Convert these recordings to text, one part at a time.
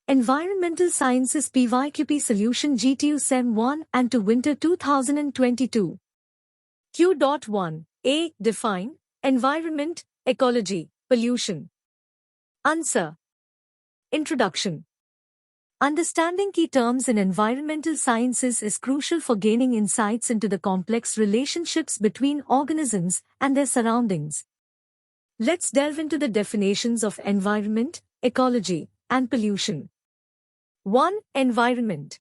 Environmental Sciences PYQP Solution GTU Sem 1 and 2 Winter 2022. Q.1 A. Define environment, ecology, pollution. Answer. Introduction. Understanding key terms in environmental sciences is crucial for gaining insights into the complex relationships between organisms and their surroundings. Let's delve into the definitions of environment, ecology, and pollution. 1. Environment.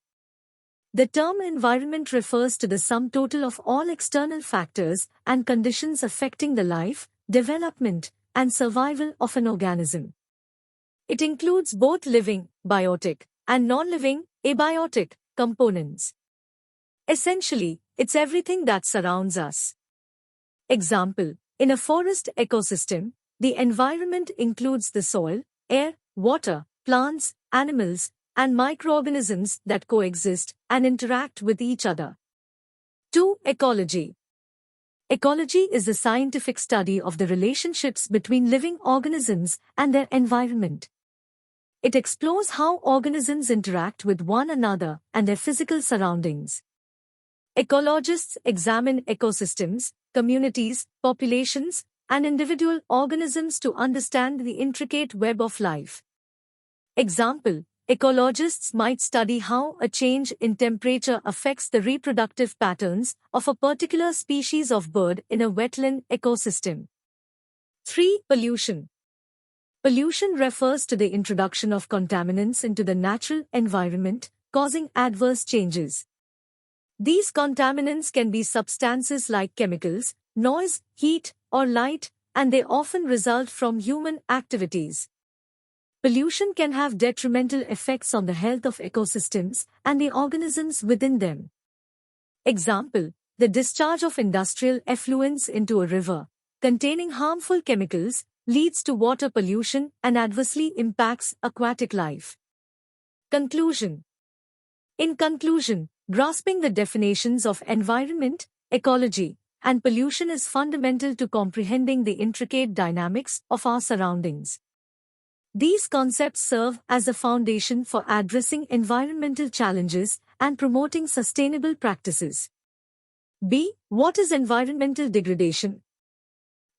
The term environment refers to the sum total of all external factors and conditions affecting the life, development, and survival of an organism. It includes both living, biotic, and non-living, abiotic, components. Essentially, it's everything that surrounds us. Example: in a forest ecosystem, the environment includes the soil, air, water, plants, animals, and microorganisms that coexist and interact with each other. 2. Ecology. Ecology is the scientific study of the relationships between living organisms and their environment. It explores how organisms interact with one another and their physical surroundings. Ecologists examine ecosystems, communities, populations, and individual organisms to understand the intricate web of life. Example: ecologists might study how a change in temperature affects the reproductive patterns of a particular species of bird in a wetland ecosystem. 3. Pollution. Pollution refers to the introduction of contaminants into the natural environment, causing adverse changes. These contaminants can be substances like chemicals, noise, heat, or light, and they often result from human activities. Pollution can have detrimental effects on the health of ecosystems and the organisms within them. Example: the discharge of industrial effluents into a river containing harmful chemicals leads to water pollution and adversely impacts aquatic life. Conclusion. In conclusion, grasping the definitions of environment, ecology, and pollution is fundamental to comprehending the intricate dynamics of our surroundings. These concepts serve as a foundation for addressing environmental challenges and promoting sustainable practices. B. What is environmental degradation?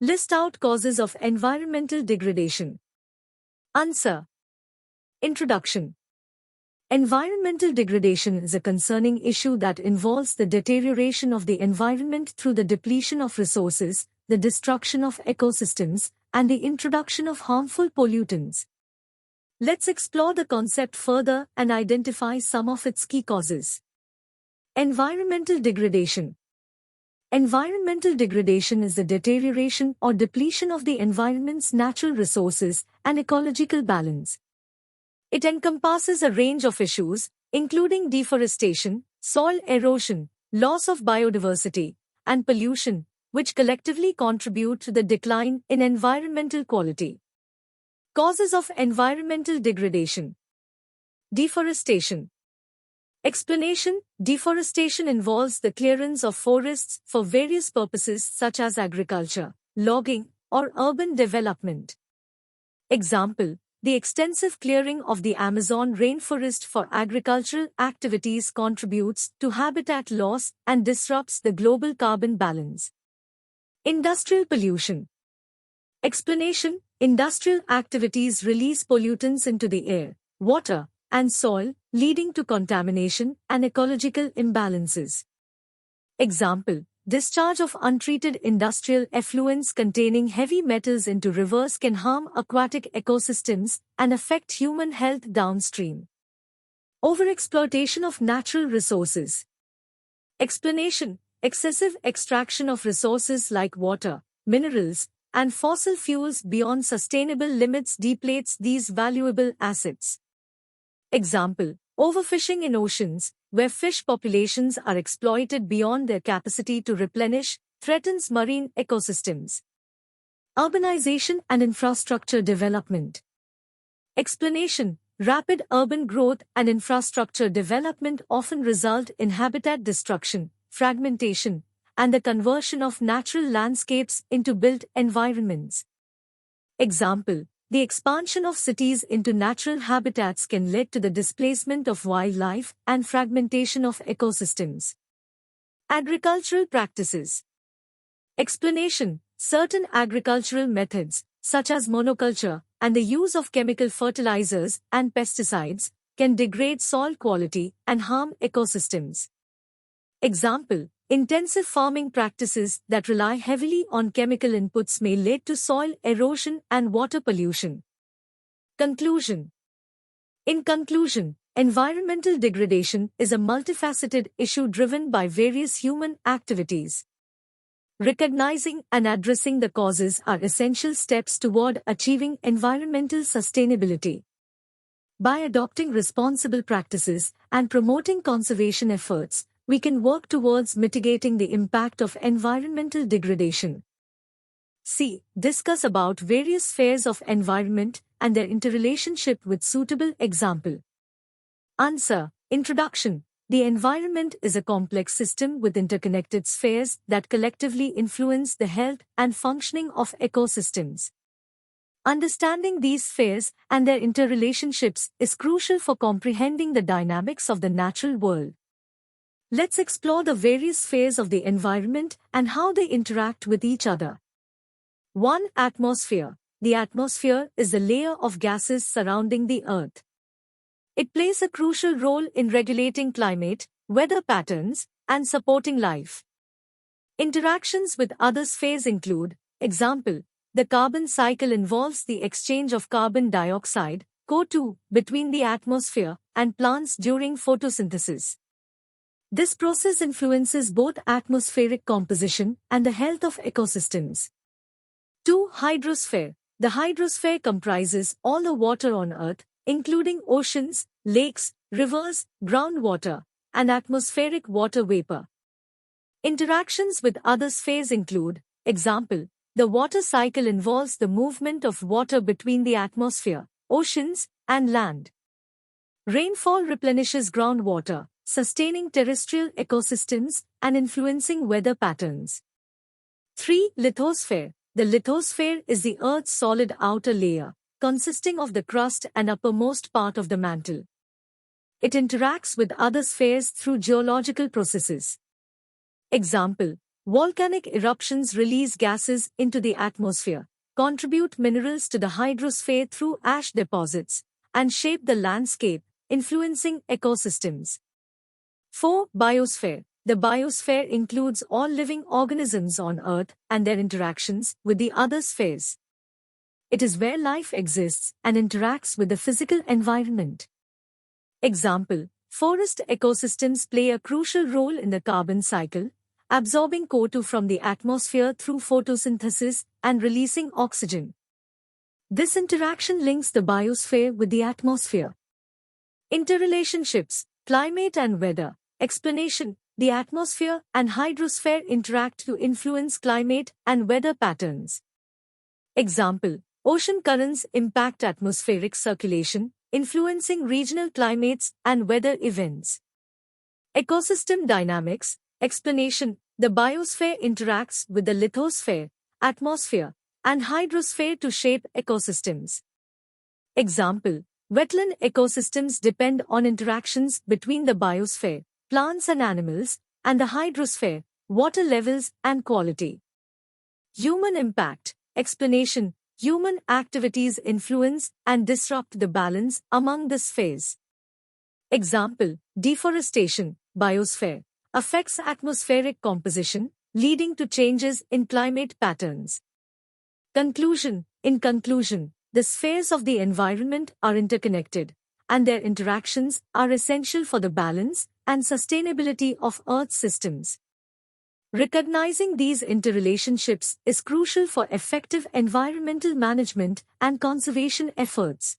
List out causes of environmental degradation. Answer. Introduction. Environmental degradation is a concerning issue that involves the deterioration of the environment through the depletion of resources, the destruction of ecosystems, and the introduction of harmful pollutants. Let's explore the concept further and identify some of its key causes. Environmental degradation. Environmental degradation is the deterioration or depletion of the environment's natural resources and ecological balance. It encompasses a range of issues, including deforestation, soil erosion, loss of biodiversity, and pollution, which collectively contribute to the decline in environmental quality. Causes of environmental degradation. Deforestation. Explanation: deforestation involves the clearance of forests for various purposes such as agriculture, logging, or urban development. Example: the extensive clearing of the Amazon rainforest for agricultural activities contributes to habitat loss and disrupts the global carbon balance. Industrial pollution. Explanation: industrial activities release pollutants into the air, water, and soil, leading to contamination and ecological imbalances. Example: discharge of untreated industrial effluents containing heavy metals into rivers can harm aquatic ecosystems and affect human health downstream. Overexploitation of natural resources. Explanation: excessive extraction of resources like water, minerals, and fossil fuels beyond sustainable limits depletes these valuable assets. Example: overfishing in oceans, where fish populations are exploited beyond their capacity to replenish, threatens marine ecosystems. Urbanization and infrastructure development. Explanation: rapid urban growth and infrastructure development often result in habitat destruction, fragmentation, and the conversion of natural landscapes into built environments. Example: the expansion of cities into natural habitats can lead to the displacement of wildlife and fragmentation of ecosystems. Agricultural practices. Explanation: certain agricultural methods, such as monoculture and the use of chemical fertilizers and pesticides, can degrade soil quality and harm ecosystems. Example: intensive farming practices that rely heavily on chemical inputs may lead to soil erosion and water pollution. Conclusion. In conclusion, environmental degradation is a multifaceted issue driven by various human activities. Recognizing and addressing the causes are essential steps toward achieving environmental sustainability. By adopting responsible practices and promoting conservation efforts, we can work towards mitigating the impact of environmental degradation. C. Discuss about various spheres of environment and their interrelationship with suitable example. Answer. Introduction. The environment is a complex system with interconnected spheres that collectively influence the health and functioning of ecosystems. Understanding these spheres and their interrelationships is crucial for comprehending the dynamics of the natural world. Let's explore the various spheres of the environment and how they interact with each other. 1. Atmosphere. The atmosphere is the layer of gases surrounding the Earth. It plays a crucial role in regulating climate, weather patterns, and supporting life. Interactions with other spheres include, example, the carbon cycle involves the exchange of carbon dioxide, CO2, between the atmosphere and plants during photosynthesis. This process influences both atmospheric composition and the health of ecosystems. 2. Hydrosphere. The hydrosphere comprises all the water on Earth, including oceans, lakes, rivers, groundwater, and atmospheric water vapor. Interactions with other spheres include, example, the water cycle involves the movement of water between the atmosphere, oceans, and land. Rainfall replenishes groundwater, sustaining terrestrial ecosystems and influencing weather patterns. 3. Lithosphere. The lithosphere is the Earth's solid outer layer, consisting of the crust and uppermost part of the mantle. It interacts with other spheres through geological processes. Example, volcanic eruptions release gases into the atmosphere, contribute minerals to the hydrosphere through ash deposits, and shape the landscape, influencing ecosystems. 4. Biosphere. The biosphere includes all living organisms on Earth and their interactions with the other spheres. It is where life exists and interacts with the physical environment. Example, forest ecosystems play a crucial role in the carbon cycle, absorbing CO2 from the atmosphere through photosynthesis and releasing oxygen. This interaction links the biosphere with the atmosphere. Interrelationships, climate and weather. Explanation: the atmosphere and hydrosphere interact to influence climate and weather patterns. Example, ocean currents impact atmospheric circulation, influencing regional climates and weather events. Ecosystem dynamics. Explanation: the biosphere interacts with the lithosphere, atmosphere, and hydrosphere to shape ecosystems. Example, wetland ecosystems depend on interactions between the biosphere, plants and animals, and the hydrosphere, water levels and quality. Human impact. Explanation: human activities influence and disrupt the balance among the spheres. Example, deforestation, biosphere, affects atmospheric composition, leading to changes in climate patterns. Conclusion. In conclusion, the spheres of the environment are interconnected, and their interactions are essential for the balance and sustainability of Earth's systems. Recognizing these interrelationships is crucial for effective environmental management and conservation efforts.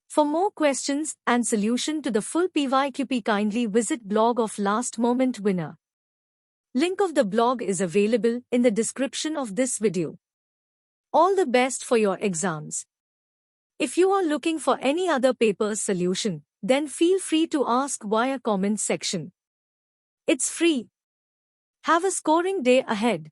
For more questions and solution to the full PYQP, kindly visit blog of Last Moment Winner. Link of the blog is available in the description of this video. All the best for your exams. If you are looking for any other paper's solution, then feel free to ask via comment section. It's free. Have a scoring day ahead.